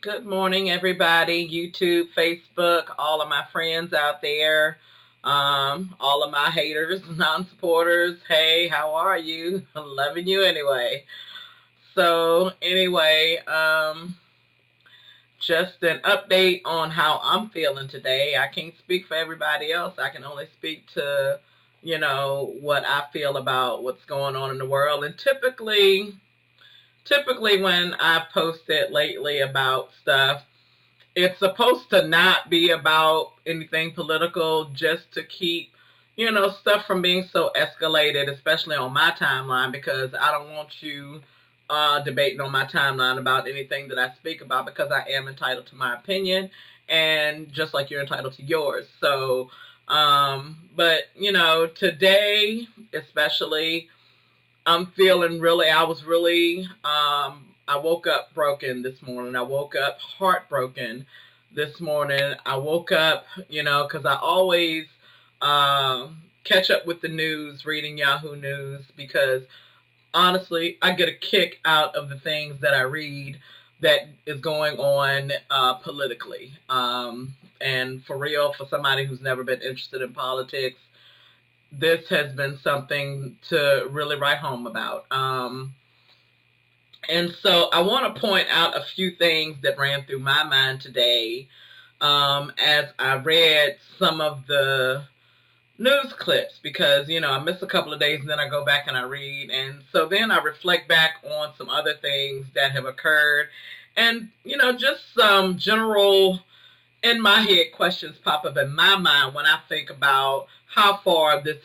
Good morning, everybody. YouTube, Facebook, all of my friends out there, all of my haters, non-supporters. Hey, how are you? I'm loving you anyway. So, anyway, just an update on how I'm feeling today. I can't speak for everybody else. I can only speak to, what I feel about what's going on in the world. And typically when I posted lately about stuff, it's supposed to not be about anything political, just to keep, stuff from being so escalated, especially on my timeline, because I don't want you debating on my timeline about anything that I speak about, because I am entitled to my opinion, and just like you're entitled to yours. So, but, today, especially, I was really, I woke up broken this morning. I woke up heartbroken this morning. I woke up, because I always catch up with the news, reading Yahoo News, because honestly, I get a kick out of the things that I read that is going on politically. And for real, for somebody who's never been interested in politics, this has been something to really write home about. And so I want to point out a few things that ran through my mind today as I read some of the news clips, because, I miss a couple of days and then I go back and I read. And so then I reflect back on some other things that have occurred, and, just some general in my head questions pop up in my mind when I think about how far this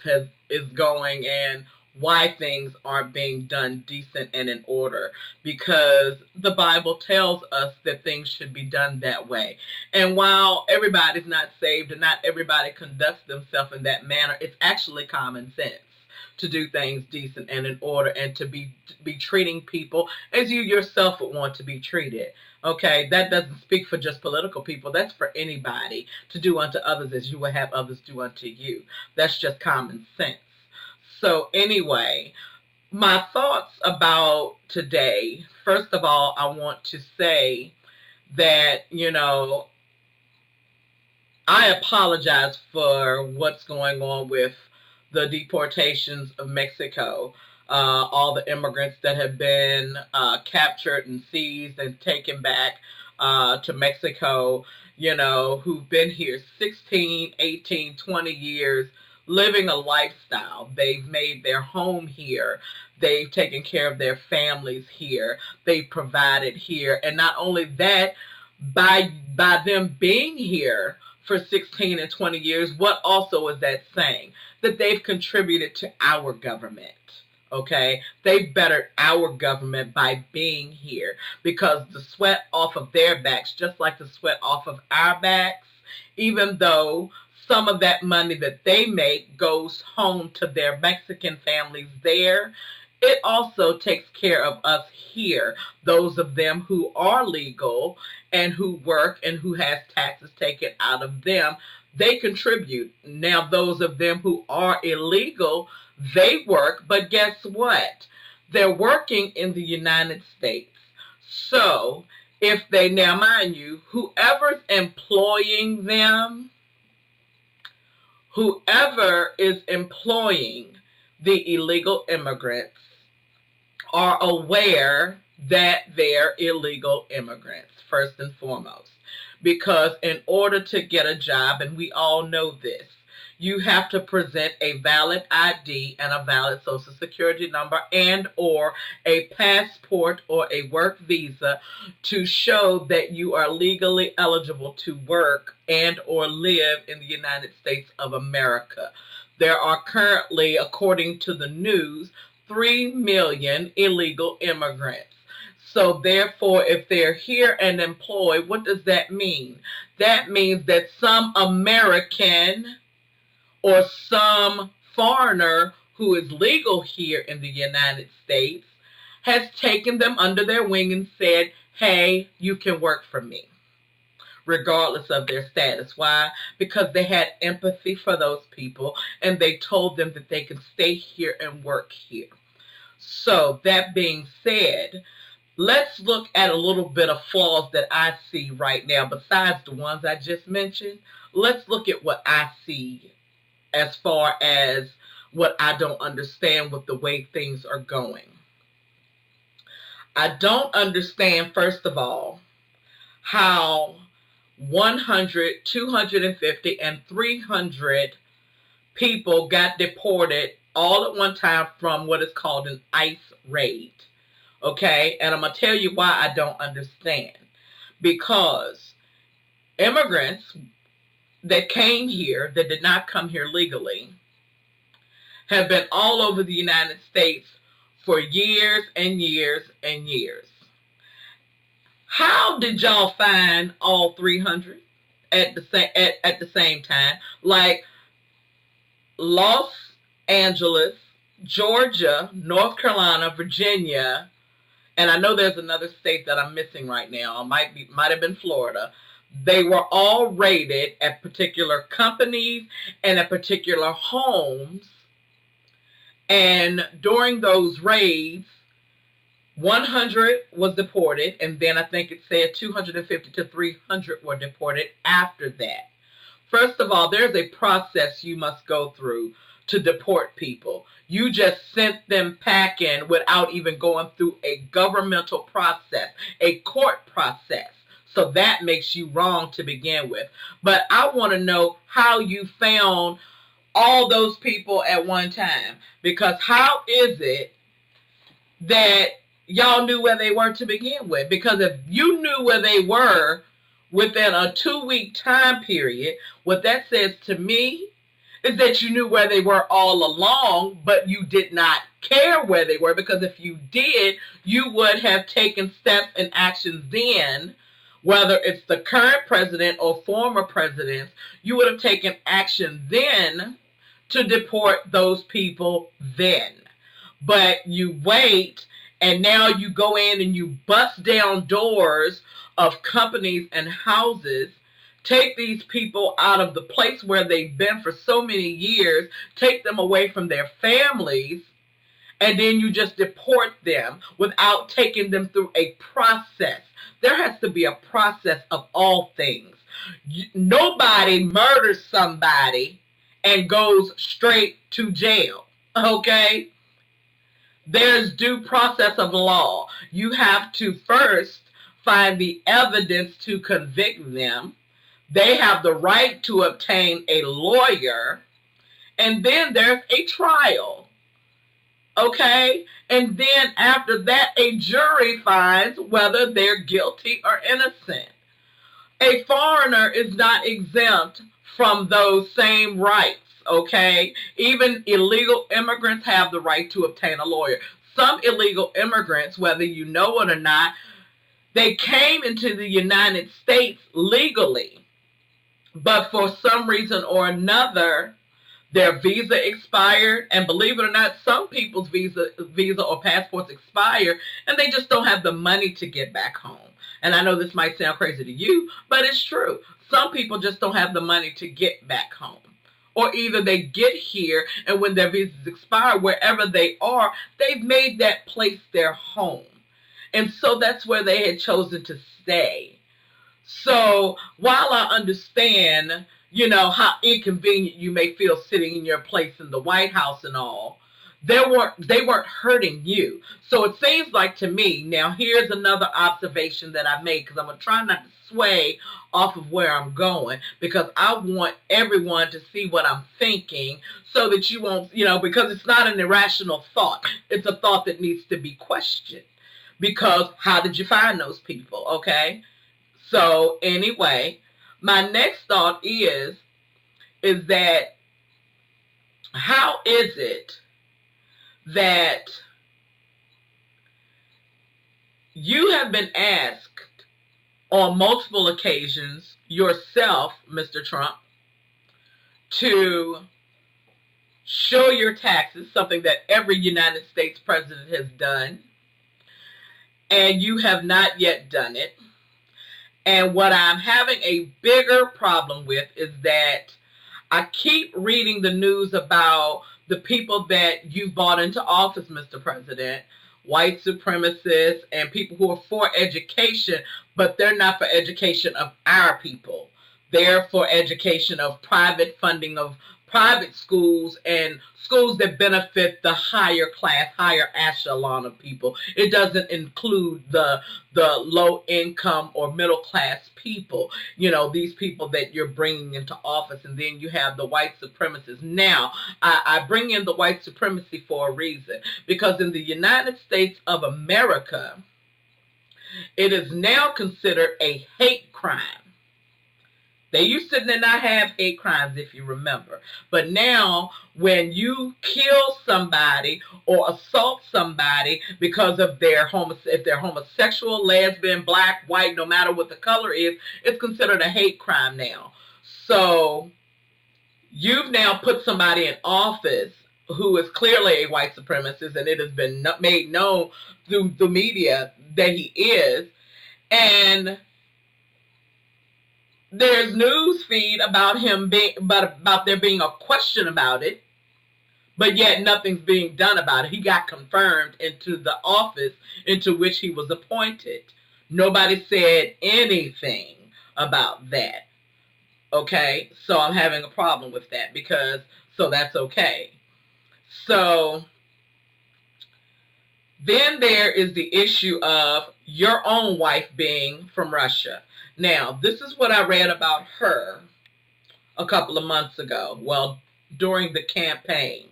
is going and why things aren't being done decent and in order, because the Bible tells us that things should be done that way. And while everybody's not saved and not everybody conducts themselves in that manner, it's actually common sense to do things decent and in order, and to be treating people as you yourself would want to be treated. Okay, that doesn't speak for just political people. That's for anybody, to do unto others as you would have others do unto you. That's just common sense. So anyway, my thoughts about today, first of all, I want to say that, I apologize for what's going on with the deportations of Mexico. All the immigrants that have been captured and seized and taken back to Mexico, who've been here 16, 18, 20 years, living a lifestyle. They've made their home here. They've taken care of their families here. They've provided here. And not only that, by them being here for 16 and 20 years, what also is that saying? That they've contributed to our government. Okay, they bettered our government by being here, because the sweat off of their backs, just like the sweat off of our backs, even though some of that money that they make goes home to their Mexican families there, it also takes care of us here, those of them who are legal and who work and who has taxes taken out of them. They contribute. Now, those of them who are illegal, they work, but guess what? They're working in the United States. So, if they, now mind you, whoever is employing the illegal immigrants are aware that they're illegal immigrants, first and foremost. Because in order to get a job, and we all know this, you have to present a valid ID and a valid social security number and or a passport or a work visa to show that you are legally eligible to work and or live in the United States of America. There are currently, according to the news, 3 million illegal immigrants. So therefore, if they're here and employed, what does that mean? That means that some American or some foreigner who is legal here in the United States has taken them under their wing and said, hey, you can work for me, regardless of their status. Why? Because they had empathy for those people, and they told them that they could stay here and work here. So that being said, let's look at a little bit of flaws that I see right now. Besides the ones I just mentioned, let's look at what I see as far as what I don't understand with the way things are going. I don't understand, first of all, how 100, 250, and 300 people got deported all at one time from what is called an ICE raid. Okay? And I'm going to tell you why I don't understand. Because immigrants that came here, that did not come here legally, have been all over the United States for years and years and years. How did y'all find all 300 at the same time? Like Los Angeles, Georgia, North Carolina, Virginia, and I know there's another state that I'm missing right now. Might have been Florida. They were all raided at particular companies and at particular homes. And during those raids, 100 was deported, and then I think it said 250 to 300 were deported after that. First of all, there's a process you must go through to deport people. You just sent them packing without even going through a governmental process, a court process. So that makes you wrong to begin with. But I want to know how you found all those people at one time. Because how is it that y'all knew where they were to begin with? Because if you knew where they were within a 2-week time period, what that says to me is that you knew where they were all along, but you did not care where they were. Because if you did, you would have taken steps and actions then. Whether it's the current president or former presidents, you would have taken action then to deport those people then. But you wait, and now you go in and you bust down doors of companies and houses, take these people out of the place where they've been for so many years, take them away from their families, and then you just deport them without taking them through a process. There has to be a process of all things. Nobody murders somebody and goes straight to jail, okay? There's due process of law. You have to first find the evidence to convict them. They have the right to obtain a lawyer, and then there's a trial, okay? And then after that, a jury finds whether they're guilty or innocent. A foreigner is not exempt from those same rights, okay? Even illegal immigrants have the right to obtain a lawyer. Some illegal immigrants, whether you know it or not, they came into the United States legally, but for some reason or another, their visa expired, and believe it or not, some people's visa or passports expire, and they just don't have the money to get back home. And I know this might sound crazy to you, but it's true. Some people just don't have the money to get back home. Or either they get here, and when their visas expire, wherever they are, they've made that place their home. And so that's where they had chosen to stay. So while I understand, you know, how inconvenient you may feel sitting in your place in the White House and all, they weren't hurting you. So it seems like to me, now here's another observation that I made, because I'm going to try not to sway off of where I'm going, because I want everyone to see what I'm thinking so that you won't, you know, because it's not an irrational thought. It's a thought that needs to be questioned. Because how did you find those people, okay? So anyway, my next thought is that how is it that you have been asked on multiple occasions yourself, Mr. Trump, to show your taxes, something that every United States president has done, and you have not yet done it. And what I'm having a bigger problem with is that I keep reading the news about the people that you brought into office, Mr. President, white supremacists and people who are for education, but they're not for education of our people. They're for education of private funding of private schools and schools that benefit the higher class, higher echelon of people. It doesn't include the low income or middle class people, these people that you're bringing into office. And then you have the white supremacists. Now, I bring in the white supremacy for a reason, because in the United States of America, it is now considered a hate crime. They used to not have hate crimes, if you remember. But now, when you kill somebody or assault somebody because of if they're homosexual, lesbian, black, white, no matter what the color is, it's considered a hate crime now. So you've now put somebody in office who is clearly a white supremacist, and it has been made known through the media that he is. And there's news feed about him about there being a question about it, but yet nothing's being done about it. He got confirmed into the office into which he was appointed. Nobody said anything about that. Okay, so I'm having a problem with that so that's okay. So then there is the issue of your own wife being from Russia. Now, this is what I read about her a couple of months ago. Well, during the campaign.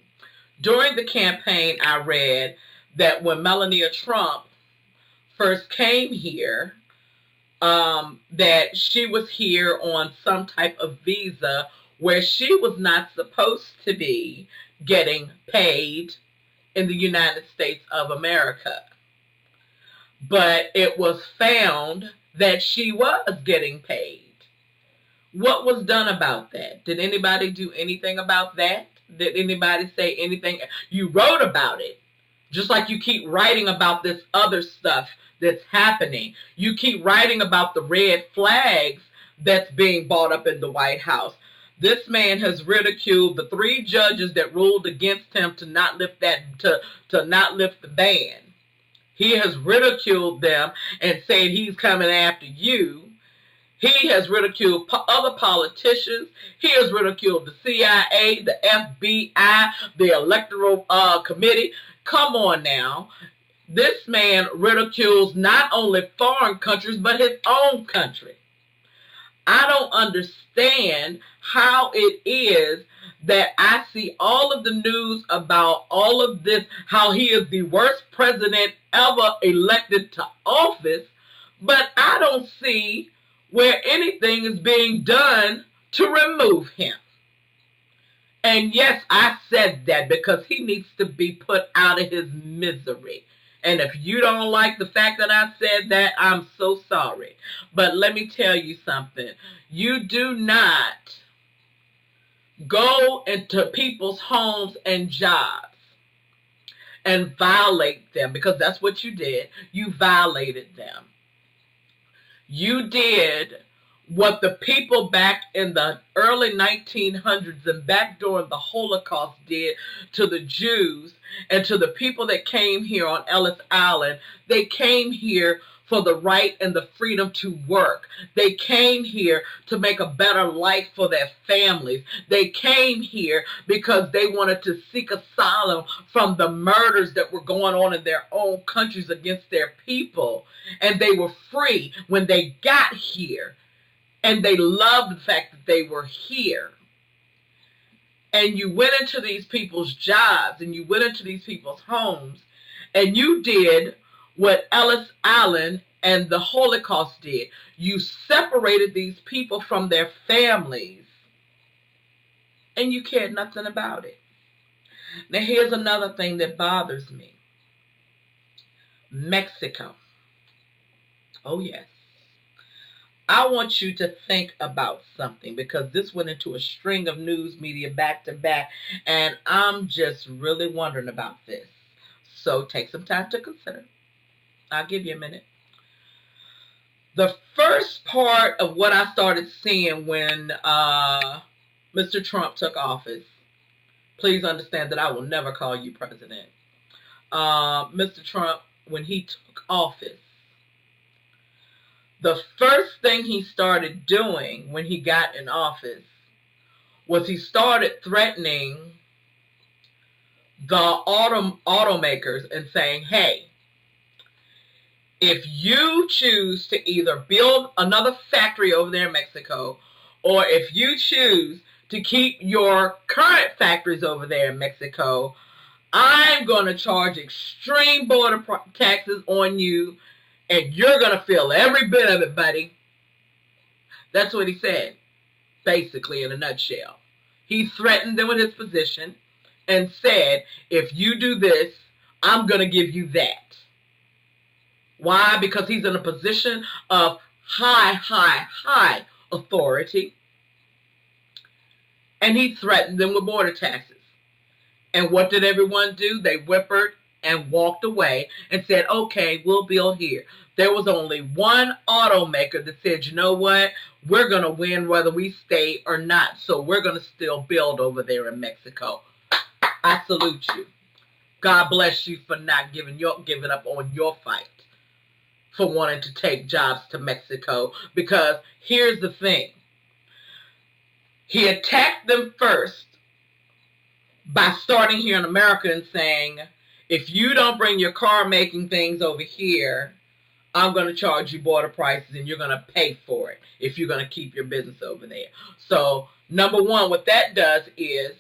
During the campaign, I read that when Melania Trump first came here, that she was here on some type of visa where she was not supposed to be getting paid in the United States of America. But it was found that she was getting paid. What was done about that? Did anybody do anything about that? Did anybody say anything? You wrote about it, just like you keep writing about this other stuff that's happening. You keep writing about the red flags that's being brought up in the White House. This man has ridiculed the 3 judges that ruled against him to not lift to not lift the ban. He has ridiculed them and said he's coming after you. He has ridiculed other politicians. He has ridiculed the CIA, the FBI, the Electoral Committee. Come on now. This man ridicules not only foreign countries, but his own country. I don't understand how it is that I see all of the news about all of this, how he is the worst president ever elected to office, but I don't see where anything is being done to remove him. And yes, I said that because he needs to be put out of his misery. And if you don't like the fact that I said that, I'm so sorry. But let me tell you something. You do not go into people's homes and jobs and violate them, because that's what you did. You violated them. You did what the people back in the early 1900s and back during the Holocaust did to the Jews and to the people that came here on Ellis Island. They came here for the right and the freedom to work. They came here to make a better life for their families. They came here because they wanted to seek asylum from the murders that were going on in their own countries against their people. And they were free when they got here. And they loved the fact that they were here. And you went into these people's jobs and you went into these people's homes and you did what Ellis Island and the Holocaust did. You separated these people from their families and you cared nothing about it. Now here's another thing that bothers me. Mexico. Oh yes. I want you to think about something, because this went into a string of news media back to back, and I'm just really wondering about this. So take some time to consider. I'll give you a minute. The first part of what I started seeing when Mr. Trump took office, please understand that I will never call you president. Mr. Trump, when he took office, the first thing he started doing when he got in office was he started threatening the automakers and saying, hey, if you choose to either build another factory over there in Mexico, or if you choose to keep your current factories over there in Mexico, I'm going to charge extreme border taxes on you, and you're going to feel every bit of it, buddy. That's what he said, basically, in a nutshell. He threatened them with his position and said, if you do this, I'm going to give you that. Why? Because he's in a position of high authority. And he threatened them with border taxes. And what did everyone do? They whimpered and walked away and said, okay, we'll build here. There was only one automaker that said, you know what? We're going to win whether we stay or not. So we're going to still build over there in Mexico. I salute you. God bless you for not giving up on your fight for wanting to take jobs to Mexico. Because here's the thing. He attacked them first by starting here in America and saying, if you don't bring your car making things over here, I'm going to charge you border prices and you're going to pay for it if you're going to keep your business over there. So, number one, what that does is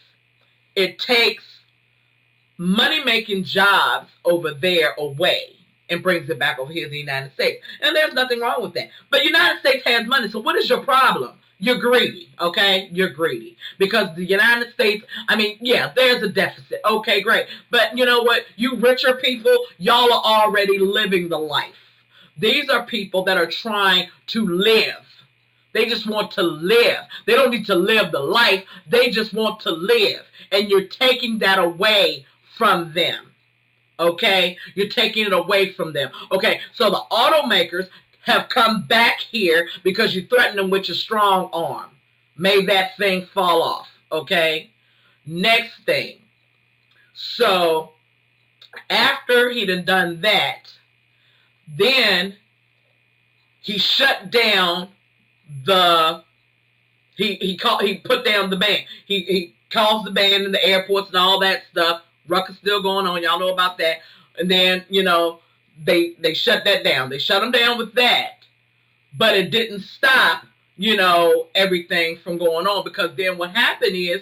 it takes money-making jobs over there away and brings it back over here to the United States. And there's nothing wrong with that. But the United States has money, so what is your problem? You're greedy, okay? You're greedy. Because the United States, I mean, yeah, there's a deficit. Okay, great. But you know what? You richer people, y'all are already living the life. These are people that are trying to live. They just want to live. They don't need to live the life. They just want to live. And you're taking that away from them. Okay? You're taking it away from them. Okay, so the automakers have come back here because you threatened them with your strong arm. May that thing fall off. Okay? Next thing. So, after he'd done that, then he shut down he put down the ban. He calls the ban in the airports and all that stuff. Ruckus still going on. Y'all know about that. And then, you know, they shut that down. They shut them down with that. But it didn't stop, you know, everything from going on. Because then what happened is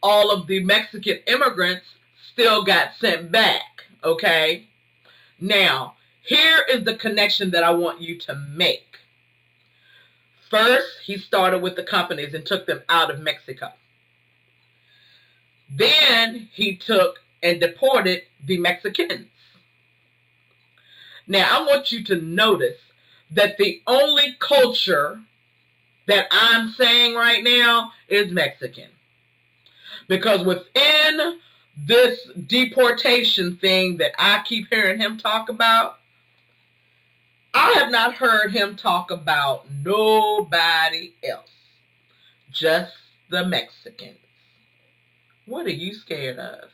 all of the Mexican immigrants still got sent back. Okay? Now, here is the connection that I want you to make. First, he started with the companies and took them out of Mexico. Then he took and deported the Mexicans. Now, I want you to notice that the only culture that I'm saying right now is Mexican. Because within this deportation thing that I keep hearing him talk about, I have not heard him talk about nobody else. Just the Mexicans. What are you scared of?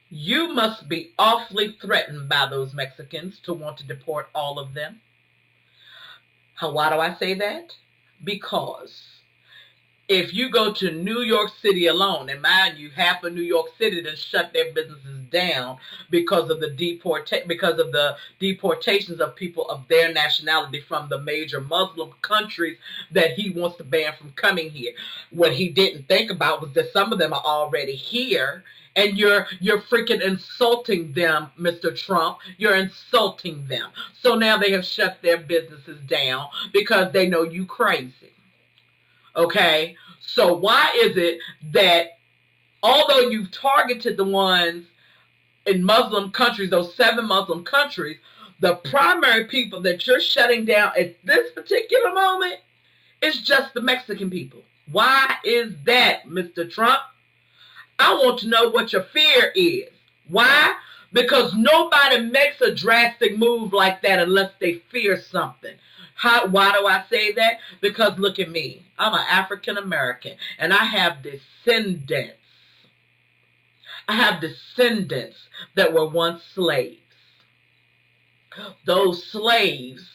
You must be awfully threatened by those Mexicans to want to deport all of them. Why do I say that? Because if you go to New York City alone, and mind you, half of New York City to shut their businesses down because of the deportations of people of their nationality from the major Muslim countries that he wants to ban from coming here. What he didn't think about was that some of them are already here, and you're freaking insulting them, Mr. Trump. You're insulting them. So now they have shut their businesses down because they know you crazy. Okay, so why is it that although you've targeted the ones in Muslim countries, those 7 Muslim countries, the primary people that you're shutting down at this particular moment is just the Mexican people? Why is that, Mr. Trump? I want to know what your fear is. Why? Because nobody makes a drastic move like that unless they fear something. Why do I say that? Because look at me. I'm an African American and I have descendants. I have descendants that were once slaves. Those slaves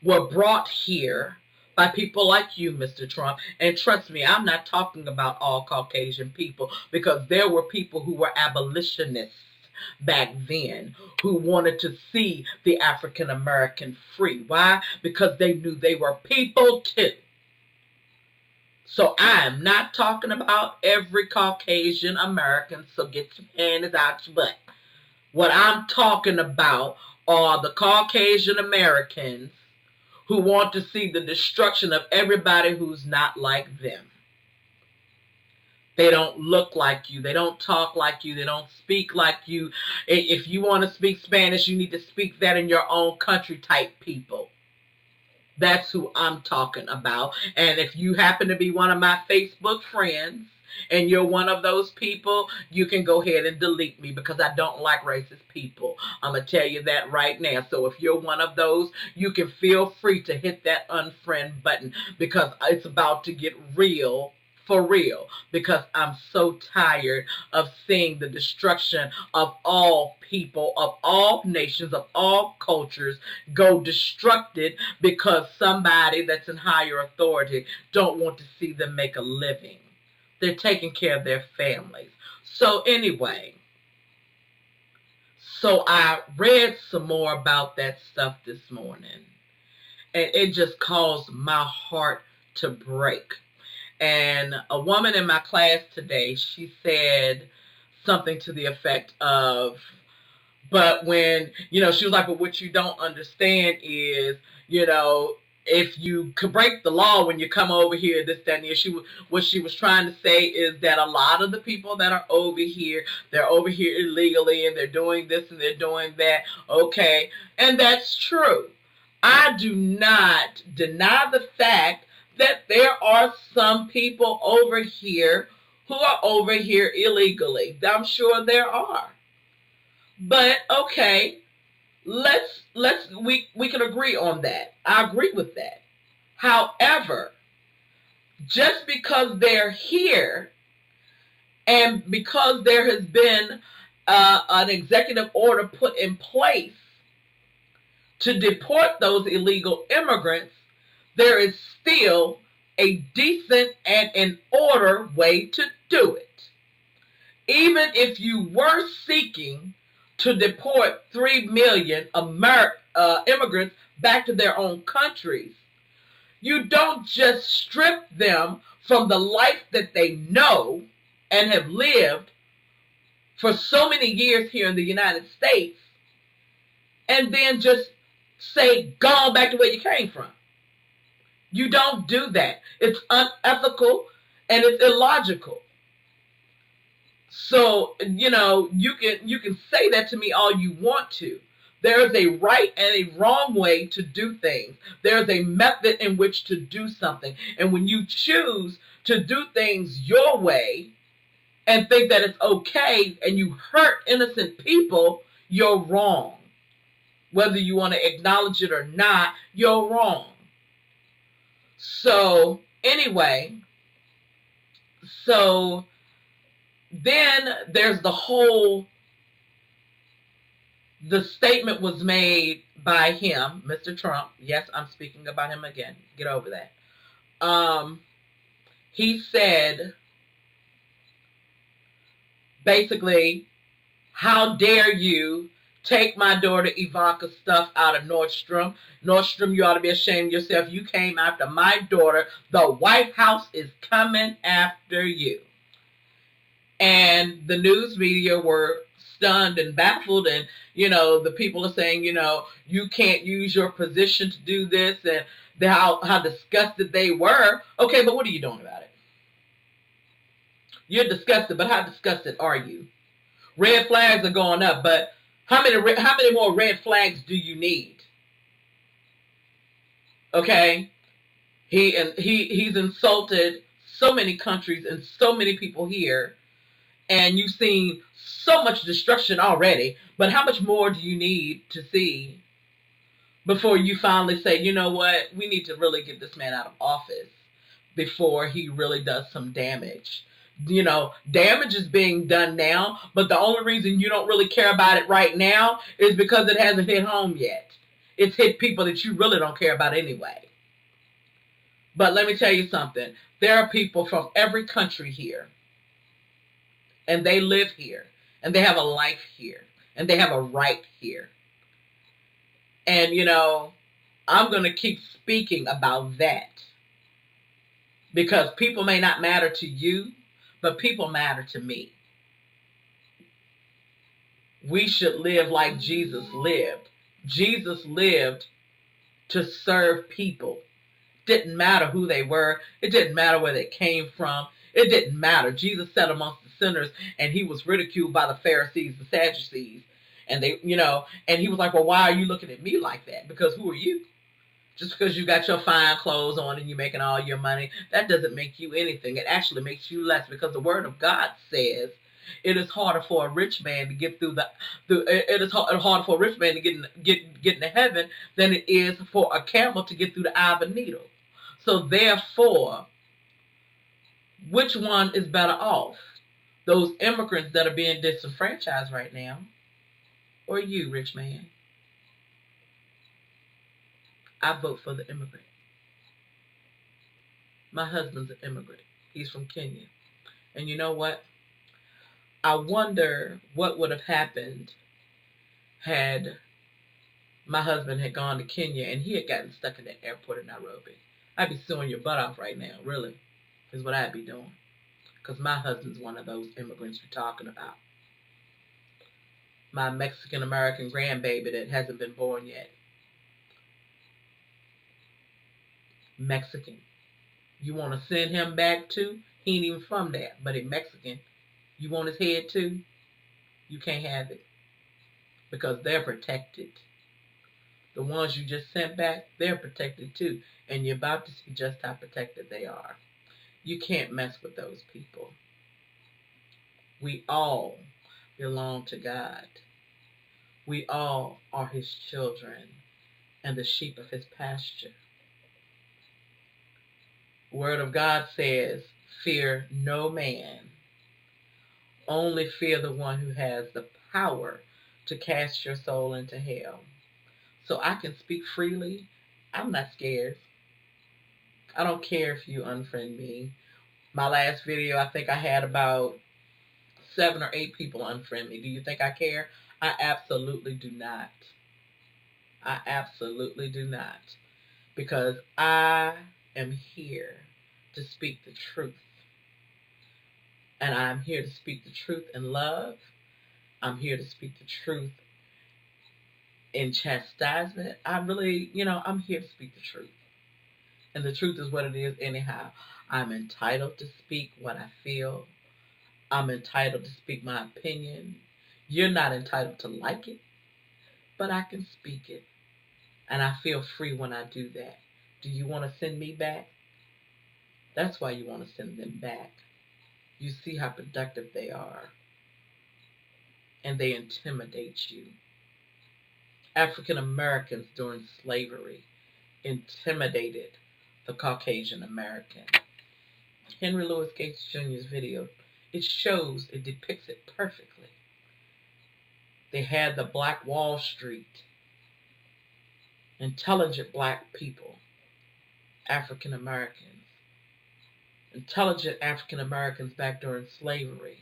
were brought here by people like you, Mr. Trump. And trust me, I'm not talking about all Caucasian people, because there were people who were abolitionists back then who wanted to see the African American free. Why? Because they knew they were people too. So I'm not talking about every Caucasian American, so get your panties out your butt. What I'm talking about are the Caucasian Americans who want to see the destruction of everybody who's not like them. They don't look like you. They don't talk like you. They don't speak like you. If you want to speak Spanish, you need to speak that in your own country type people. That's who I'm talking about. And if you happen to be one of my Facebook friends and you're one of those people, you can go ahead and delete me, because I don't like racist people. I'm going to tell you that right now. So if you're one of those, you can feel free to hit that unfriend button, because it's about to get real. For real, because I'm so tired of seeing the destruction of all people, of all nations, of all cultures go destructed because somebody that's in higher authority don't want to see them make a living. They're taking care of their families. So anyway, so I read some more about that stuff this morning, and it just caused my heart to break. And a woman in my class today, she said something to the effect of, but when, she was like, but what you don't understand is, if you could break the law when you come over here, this, that, and the, what she was trying to say is that a lot of the people that are over here, they're over here illegally, and they're doing this and they're doing that. Okay. And that's true. I do not deny the fact that there are some people over here who are over here illegally. I'm sure there are. But okay, we can agree on that. I agree with that. However, just because they're here and because there has been an executive order put in place to deport those illegal immigrants, there is still a decent and in order way to do it. Even if you were seeking to deport 3 million immigrants back to their own countries, you don't just strip them from the life that they know and have lived for so many years here in the United States and then just say, go on back to where you came from. You don't do that. It's unethical and it's illogical. So, you can say that to me all you want to. There is a right and a wrong way to do things. There is a method in which to do something. And when you choose to do things your way and think that it's okay and you hurt innocent people, you're wrong. Whether you want to acknowledge it or not, you're wrong. So anyway, then there's the statement was made by him, Mr. Trump. Yes, I'm speaking about him again. Get over that. He said, basically, how dare you take my daughter Ivanka's stuff out of Nordstrom. Nordstrom, you ought to be ashamed of yourself. You came after my daughter. The White House is coming after you. And the news media were stunned and baffled. And, the people are saying, you can't use your position to do this, and how disgusted they were. Okay, but what are you doing about it? You're disgusted, but how disgusted are you? Red flags are going up, but how many more red flags do you need? Okay? He's insulted so many countries and so many people here, and you've seen so much destruction already, but how much more do you need to see before you finally say, you know what, we need to really get this man out of office before he really does some damage? Damage is being done now, but the only reason you don't really care about it right now is because it hasn't hit home yet. It's hit people that you really don't care about anyway. But let me tell you something. There are people from every country here, and they live here, and they have a life here, and they have a right here. And, I'm going to keep speaking about that, because people may not matter to you, but people matter to me. We should live like Jesus lived. Jesus lived to serve people. Didn't matter who they were. It didn't matter where they came from. It didn't matter. Jesus sat amongst the sinners, and he was ridiculed by the Pharisees, the Sadducees. And and he was like, well, why are you looking at me like that? Because who are you? Just because you got your fine clothes on and you're making all your money, that doesn't make you anything. It actually makes you less, because the word of God says it is harder for a rich man to get through it is harder for a rich man to get into heaven than it is for a camel to get through the eye of a needle. So therefore, which one is better off? Those immigrants that are being disenfranchised right now, or you, rich man? I vote for the immigrant. My husband's an immigrant. He's from Kenya. And you know what? I wonder what would have happened had my husband had gone to Kenya and he had gotten stuck in the airport in Nairobi. I'd be suing your butt off right now, really, is what I'd be doing. Because my husband's one of those immigrants you're talking about. My Mexican-American grandbaby that hasn't been born yet. Mexican. You want to send him back too? He ain't even from there, but he's Mexican. You want his head too? You can't have it. Because they're protected. The ones you just sent back, they're protected too. And you're about to see just how protected they are. You can't mess with those people. We all belong to God. We all are his children and the sheep of his pasture. Word of God says, fear no man. Only fear the one who has the power to cast your soul into hell. So I can speak freely. I'm not scared. I don't care if you unfriend me. My last video, I think I had about 7 or 8 people unfriend me. Do you think I care? I absolutely do not. I absolutely do not. Because I am here to speak the truth. And I'm here to speak the truth in love. I'm here to speak the truth in chastisement. I'm here to speak the truth. And the truth is what it is anyhow. I'm entitled to speak what I feel. I'm entitled to speak my opinion. You're not entitled to like it, but I can speak it. And I feel free when I do that. Do you want to send me back? That's why you want to send them back. You see how productive they are. And they intimidate you. African Americans during slavery intimidated the Caucasian American. Henry Louis Gates Jr.'s video, it depicts it perfectly. They had the Black Wall Street, intelligent black people, African Americans, intelligent African Americans back during slavery,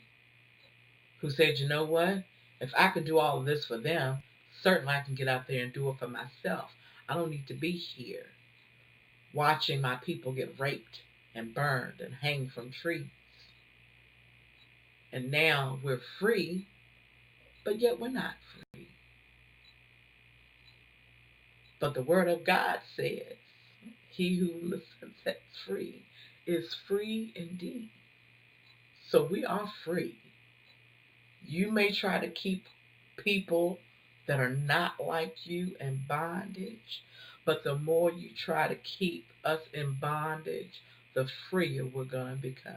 who said, you know what? If I can do all of this for them, certainly I can get out there and do it for myself. I don't need to be here watching my people get raped and burned and hanged from trees. And now we're free, but yet we're not free. But the word of God says, he who listens sets free is free indeed. So we are free. You may try to keep people that are not like you in bondage, but the more you try to keep us in bondage, the freer we're going to become.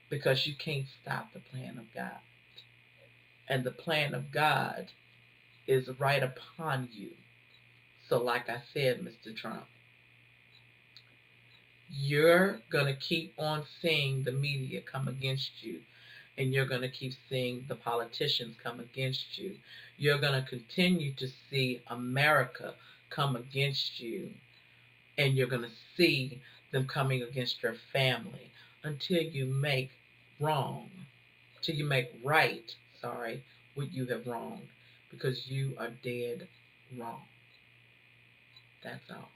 Because you can't stop the plan of God. And the plan of God is right upon you. So like I said, Mr. Trump, You're going to keep on seeing the media come against you, and you're going to keep seeing the politicians come against you. You're going to continue to see America come against you, and you're going to see them coming against your family until you make wrong, till you make right, what you have wronged, because you are dead wrong. That's all.